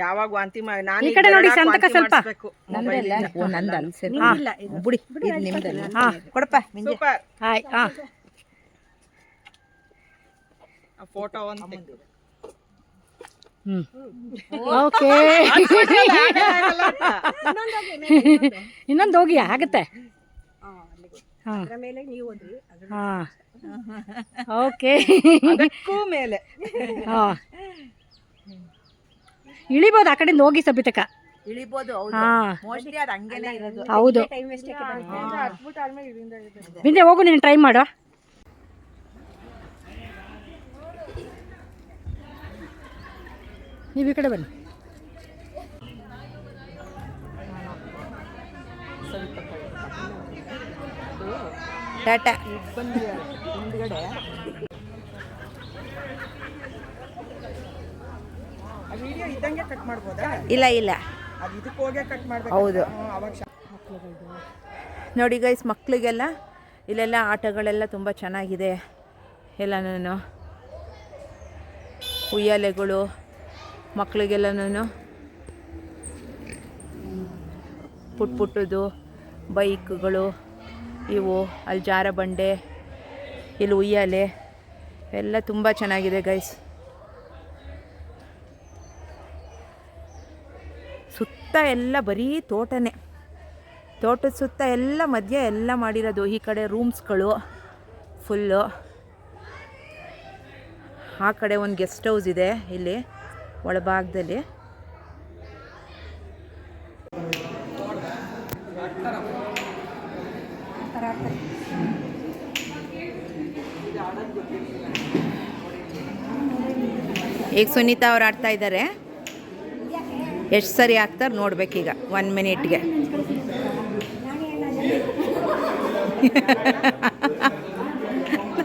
ಯಾವಾಗ ವಾಂತಿ ಮಾಡಿ ನಾನು ಈ ಕಡೆ ನೋಡಿ ಸಂತಕ ಸ್ವಲ್ಪ ಬುಡಿ ನಿಮ್ದಲ್ಲ. ಕೊಡಪ್ಪ ಸೂಪರ್. ಹಾಯ್. ಫೋಟೋ ಒಂದು ಓಕೆ. ಇನ್ನೊಂದು ಹೋಗಿ ಆಗುತ್ತೆ. ಹಾಂ ಓಕೆ. ಮೇಲೆ ಹಾಂ ಇಳಿಬೋದು ಆ ಕಡೆಯಿಂದ ಹೋಗಿ ಸಬಿತಕ ಇಳಿಬೋದು. ಮೋಸ್ಟ್ಲಿ ಅದು ಹಂಗೇನೆ ಇರೋದು. ಹೌದು ಬಿಂದೆ ಹೋಗು ನೀನು ಟ್ರೈ ಮಾಡು. ನೀವು ಈ ಕಡೆ ಬನ್ನಿ. ಟಾಟಾ. ಹಿಂದ್ಗಡೆ ವಿಡಿಯೋ ಇದ್ದಂಗೆ ಕಟ್ ಮಾಡ್ಬೋದಾ? ಇಲ್ಲ ಇಲ್ಲ, ಅದು ಇದಕ್ಕೆ ಹೋಗೇ ಕಟ್ ಮಾಡಬೇಕು. ಹೌದು. ಅವಾಗ ನೋಡಿ ಗೈಸ್, ಮಕ್ಕಳಿಗೆಲ್ಲ ಇಲ್ಲೆಲ್ಲ ಆಟಗಳೆಲ್ಲ ತುಂಬ ಚೆನ್ನಾಗಿದೆ. ಎಲ್ಲನೂ ಉಯ್ಯಾಲೆಗಳು ಮಕ್ಕಳಿಗೆಲ್ಲನೂ ಪುಟ್ಟದು ಬೈಕ್ಗಳು ಇವು, ಅಲ್ಲಿ ಜಾರ ಬಂಡೆ, ಇಲ್ಲಿ ಉಯ್ಯಾಲೆ ಎಲ್ಲ ತುಂಬ ಚೆನ್ನಾಗಿದೆ ಗೈಸ್. ಸುತ್ತ ಎಲ್ಲ ಬರೀ ತೋಟನೇ, ತೋಟದ ಸುತ್ತ ಎಲ್ಲ ಮಧ್ಯೆ ಎಲ್ಲ ಮಾಡಿರೋದು. ಈ ಕಡೆ ರೂಮ್ಸ್ಗಳು ಫುಲ್ಲು, ಆ ಕಡೆ ಒಂದು ಗೆಸ್ಟ್ ಹೌಸ್ ಇದೆ ಇಲ್ಲಿ ಒಳಭಾಗದಲ್ಲಿ. ಈಗ ಸುನೀತಾ ಅವ್ರು ಆಡ್ತಾ ಇದ್ದಾರೆ. ಎಷ್ಟು ಸರಿ ಆಗ್ತಾರೆ ನೋಡ್ಬೇಕೀಗ 1 ಮಿನಿಟ್ಗೆ.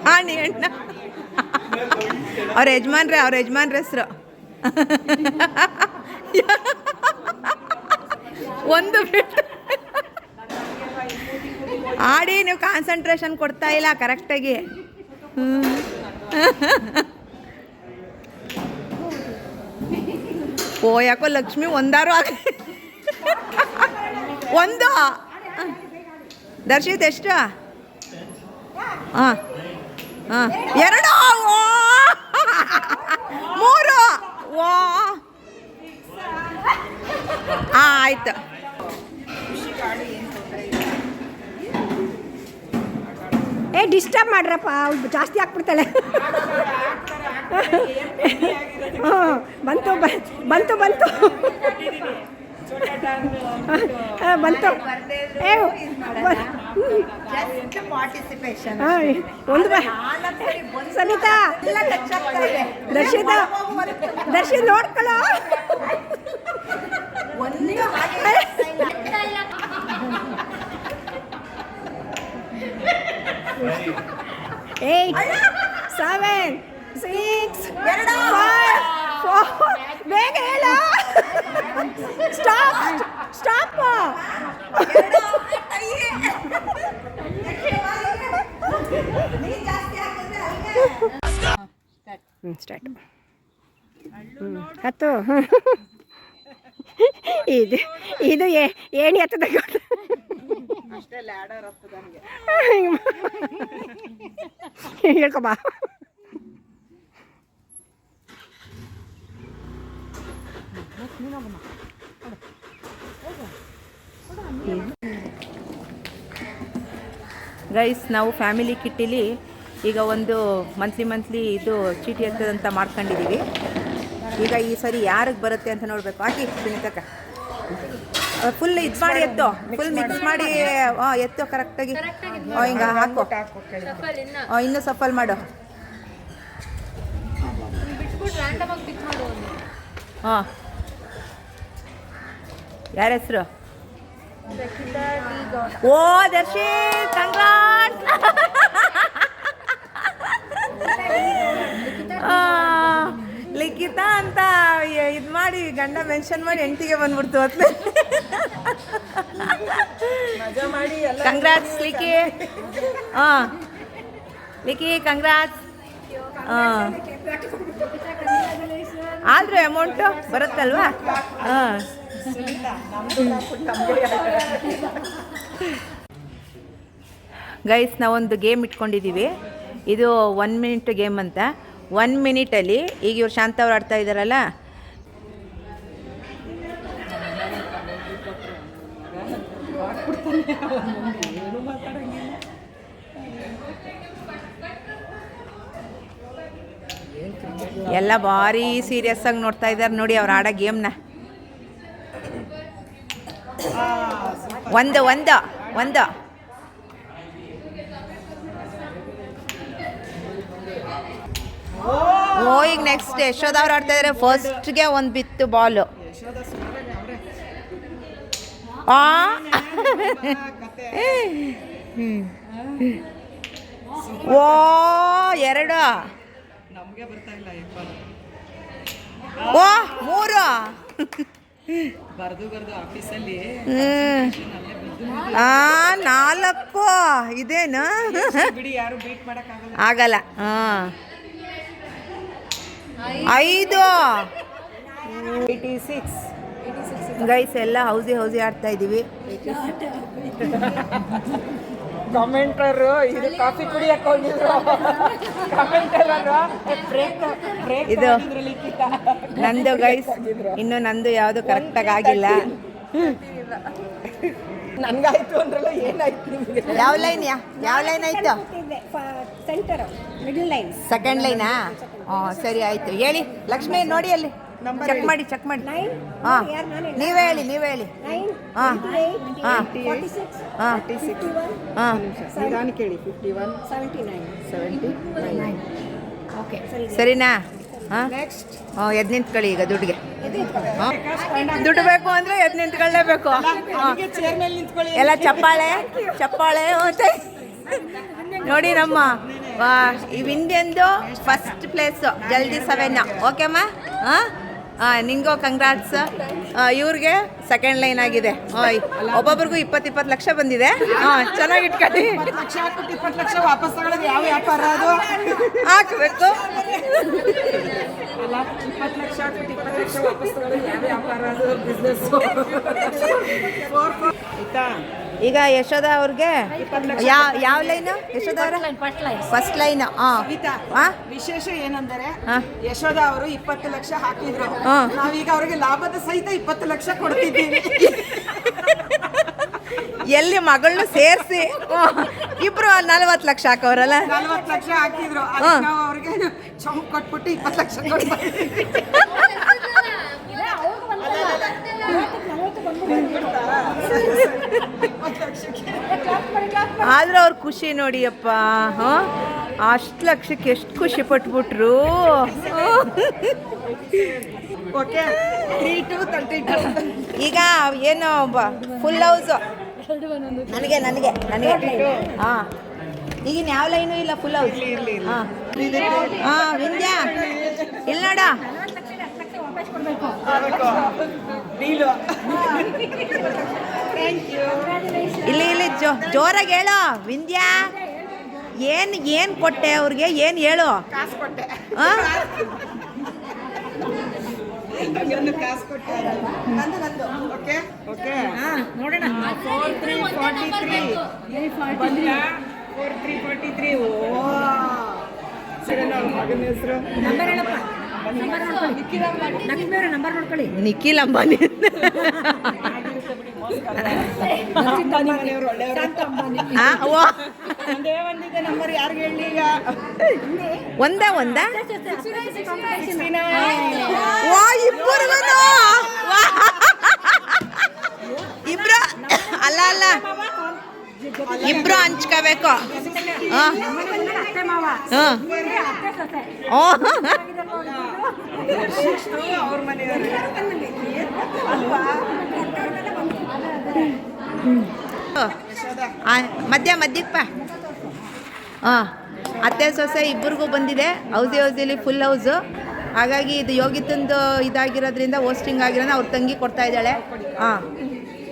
ನಾಣಿ ಅಣ್ಣ ಅವ್ರ ಯಜಮಾನ್ರ ಹೆಸರು. ಒಂದು ಬಿಟ್ಟು ಆಡಿ ನೀವು ಕಾನ್ಸಂಟ್ರೇಷನ್ ಕೊಡ್ತಾ ಇಲ್ಲ ಕರೆಕ್ಟಾಗಿ. ಓ ಯಾಕೋ ಲಕ್ಷ್ಮಿ ಒಂದಾರು ಒಂದು ದರ್ಶಿತ್ ಎಷ್ಟು? ಹಾಂ 2 3 ಓ ಆಯ್ತು. ಡಿಸ್ಟರ್ಬ್ ಮಾಡ್ರಪ್ಪ, ಅವ್ಳು ಜಾಸ್ತಿ ಹಾಕ್ಬಿಡ್ತಾಳೆ. ಬಂತು ಬಂತು ಬಂತು ಬಂತು. ಒಂದು ಸನಿತಾ ದರ್ಶಿತ್ ನೋಡ್ಕೊಳ್ಳೋ. Eight, 7, 6, 5, 4. ಬೇಗ ಹೇಳ. ಸ್ಟಾಪ್. ಸ್ಟಾರ್ಟ್. ಹತ್ತು. ಇದು ಏಣಿ ಹತ್ತದ ಹೇಳ್ಕೊಬಾ. ಗೈಸ್, ನಾವು ಫ್ಯಾಮಿಲಿ ಕಿಟ್ಟಿಲಿ ಈಗ ಒಂದು ಮಂತ್ಲಿ ಇದು ಚೀಟಿ ಎತ್ತದಂತ ಮಾಡ್ಕೊಂಡಿದ್ದೀವಿ. ಈಗ ಈ ಸರಿ ಯಾರಿಗೆ ಬರುತ್ತೆ ಅಂತ ನೋಡಬೇಕು. ಹಾಕಿ ಸುನೀತಕ್ಕ ಫುಲ್ ಇದು ಮಾಡಿ ಎತ್ತು, ಫುಲ್ ಮಿಕ್ಸ್ ಮಾಡಿ ಎತ್ತು ಕರೆಕ್ಟಾಗಿ. ಹಿಂಗೆ ಹಾಕು. ಇನ್ನೂ ಸಫಲ್ ಮಾಡು. ಹಾಂ, ಯಾರ ಹೆಸರು? ಓ ದರ್ಶಿತ್, ಕಂಗ್ರಾಟ್ಸ್. ಲಿಖಿತಾ ಅಂತ ಇದು ಮಾಡಿ ಗಂಡ ಮೆನ್ಷನ್ ಮಾಡಿ ಹೆಂಡತಿಗೆ ಬಂದ್ಬಿಡ್ತು ಅತ್ತ. ಕಂಗ್ರಾಟ್ಸ್ ಲಿಖಿ. ಲಿಖಿ ಕಂಗ್ರಾಟ್ಸ್. ಆದರೂ ಅಮೌಂಟು ಬರುತ್ತಲ್ವಾ? ಹಾಂ. ಗೈಸ್, ನಾವೊಂದು ಗೇಮ್ ಇಟ್ಕೊಂಡಿದ್ದೀವಿ. ಇದು 1 ಮಿನಿಟ್ ಗೇಮ್ ಅಂತ. 1 ಮಿನಿಟಲ್ಲಿ ಈಗ ಇವ್ರು ಶಾಂತ ಅವ್ರು ಆಡ್ತಾ ಇದ್ದಾರಲ್ಲ, ಎಲ್ಲ ಭಾರಿ ಸೀರಿಯಸ್ ಆಗಿ ನೋಡ್ತಾ ಇದ್ದಾರೆ ನೋಡಿ ಅವ್ರು ಆಡೋ ಗೇಮ್ನ. ಒಂದು ಒಂದು ಒಂದು ಓ, ಈಗ ನೆಕ್ಸ್ಟ್ ಯಶೋಧ ಅವ್ರು ಆಡ್ತಾ ಇದ್ದಾರೆ. ಫಸ್ಟ್ಗೆ ಒಂದು ಬಿತ್ತು ಬಾಲು. ಓ, 2. ಓ, 3. ನಾಲ್ಕು. ಇದೇನು ಆಗಲ್ಲ. 5. 86. ಗೈಸ್, ಎಲ್ಲ ಹೌಸಿ ಆಡ್ತಾ ಇದ್ದೀವಿ. ಕಾಮೆಂಟರು ಇದು ಕಾಫಿ ಕುಡಿಯಕ್ಕೆ ಹೋಗಿದ್ರು. ಇದು ನಂದು ಗೈಸ್, ಇನ್ನು ನಂದು ಯಾವುದು ಕರೆಕ್ಟಾಗಿ ಆಗಿಲ್ಲ. ನನ್ಗಾಯ್ತು ಅಂದ್ರಲ್ಲ, ಏನಾಯ್ತು ನಿಮಗೆ? ಯಾವ ಲೈನ್ ಆಯ್ತು? ಸೆಂಟರ್, ಮಿಡಲ್ ಲೈನ್, ಸೆಕೆಂಡ್ ಲೈನಾ? ಸರಿ ಆಯ್ತು. ಹೇಳಿ ಲಕ್ಷ್ಮಿ, ನೋಡಿ ಅಲ್ಲಿ ಚೆಕ್ ಮಾಡಿ. ಹಾಂ, ನೀವೇ ಹೇಳಿ. ಹಾಂ ಹಾಂ ಹಾಂ ಹಾಂ ನಿಧಾನ ಕೇಳಿ. 51 79 ಓಕೆ, ಸರಿನಾ? ಹಾಂ, ನೆಕ್ಸ್ಟ್. ಎದ್ದು ನಿಂತ್ಕೊಳ್ಳಿ ಈಗ ದುಡ್ಡಿಗೆ. ದುಡ್ಡು ಬೇಕು ಅಂದರೆ ಎದ್ದು ನಿಂತ್ಕೊಳ್ಳೇಬೇಕು. ಚೇರ್ ಮೇಲೆ ನಿಂತ್ಕೊಳ್ಳಿ. ಎಲ್ಲ ಚಪ್ಪಾಳೆ ಅಂತ ನೋಡಿ. ನಮ್ಮ ಈ ಇಂಡಿಯನ್ದು ಫಸ್ಟ್ ಪ್ಲೇಸು ಜಲ್ದಿ 7. ಓಕೆಮ್ಮ? ಹಾಂ, ನಿಂಗೋ ಕಂಗ್ರಾಟ್ಸ್. ಇವ್ರಿಗೆ ಸೆಕೆಂಡ್ ಲೈನ್ ಆಗಿದೆ. ಒಬ್ಬೊಬ್ರಿಗೂ 20 ಲಕ್ಷ ಬಂದಿದೆ. ಚೆನ್ನಾಗಿ ಇಟ್ಕೊಳ್ಳಿ. 20 ಲಕ್ಷ ಹಾಕ್ಬಿಟ್ಟು 20 ಲಕ್ಷ ವಾಪಸ್ ತಗೊಳ್ಳೋದು ಯಾವ ವ್ಯಾಪಾರ ಅದು? ಹಾಕಬೇಕು. ಅಲ್ಲ, 20 ಲಕ್ಷ ಹಾಕ್ಬಿಟ್ಟು 20 ಲಕ್ಷ ವಾಪಸ್ ತಗೊಳ್ಳೋದು ಯಾವ ವ್ಯಾಪಾರ ಅದು? ಬಿಸ್ನೆಸ್. ಆಯ್ತಾ? ಈಗ ಯಶೋಧ ಅವ್ರಿಗೆ ಯಾವ ಲೈನು? ಯಶೋಧ ಅವರ ಫಸ್ಟ್ ಲೈನ್. ವಿಶೇಷ ಏನಂದರೆ, ಯಶೋಧ ಅವರು 20 ಲಕ್ಷ ಹಾಕಿದ್ರು. ನಾವೀಗ ಅವ್ರಿಗೆ ಲಾಭದ ಸಹಿತ 20 ಲಕ್ಷ ಕೊಡ್ತಿದ್ದೀವಿ. ಎಲ್ಲಿ ಮಗಳನ್ನ ಸೇರಿಸಿ ಇಬ್ರು 40 ಲಕ್ಷ ಹಾಕವ್ರಲ್ಲ. 40 ಲಕ್ಷ ಹಾಕಿದ್ರು. ನಾವು ಅವ್ರಿಗೆ ಚಂಪ್ ಕೊಟ್ಬಿಟ್ಟು 20 ಲಕ್ಷ ಕೊಡ್ತೀವಿ. ಆದ್ರೆ ಅವ್ರ ಖುಷಿ ನೋಡಿಯಪ್ಪ. ಅಷ್ಟು ಲಕ್ಷಕ್ಕೆ ಎಷ್ಟು ಖುಷಿ ಪಟ್ಬಿಟ್ರು. ಈಗ ಏನು ಫುಲ್ ಹೌಸು ನನಗೆ ಹಾಂ. ಈಗಿನ ಯಾವ ಲೈನು ಇಲ್ಲ, ಫುಲ್ ಹೌಸ್. ಹಾಂ ವಿಂಧ್ಯ ಇಲ್ಲಿ ನೋಡ. ಇಲ್ಲಿ ಜೋರಾಗಿ ಹೇಳೋ ವಿಂಧ್ಯ. ಏನು ಕೊಟ್ಟೆ ಅವ್ರಿಗೆ? ಏನು ಹೇಳು? ನೋಡೋಣ. 4343. ಓ, ಮಗನ ಹೆಸರು ನಂಬರ್ ನೋಡ್ಕೊಳ್ಳಿ. ನಿಖಿಲ್ ಅಂಬಾನಿ. ನಂಬರ್ ಯಾರಿಗೆ ಹೇಳಿ? ಈಗ ಒಂದೇ ಇಬ್ರು ಅಲ್ಲ ಇಬ್ರು ಹಂಚ್ಕೋಬೇಕು. ಅವ್ರ ಮನೆಯವರು ಮಧ್ಯಪ್ಪ. ಅತ್ತೆ ಸೊಸೆ ಇಬ್ಬರಿಗೂ ಬಂದಿದೆ. ಹೌಸಿಲಿ ಫುಲ್ ಹೌಸು. ಹಾಗಾಗಿ ಇದು ಯೋಗಿತಂದು ಇದಾಗಿರೋದ್ರಿಂದ ಹೋಸ್ಟಿಂಗ್ ಆಗಿರೋದ್ರಿಂದ ಅವ್ರ ತಂಗಿ ಕೊಡ್ತಾ ಇದ್ದಾಳೆ.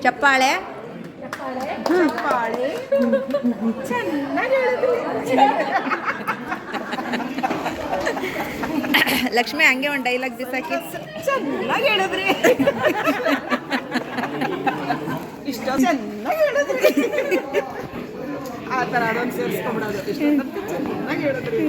ಚಪ್ಪಾಳೆ. ಚೆನ್ನಾಗಿ ಲಕ್ಷ್ಮಿ ಹಂಗೆ ಒಂದು ಡೈಲಾಗ್ ದಿಸಾಕಿ. ಚೆನ್ನಾಗಿ ಹೇಳಿದ್ರಿ, ಇಷ್ಟ ಚೆನ್ನಾಗಿ ಹೇಳಿದ್ರಿ, ಆ ಥರ ಅದೊಂದು ಸೇರಿಸ್ಕೊಂಬಿಡೋದು. ಇಷ್ಟ ಚೆನ್ನಾಗಿ ಹೇಳಿದ್ರಿ.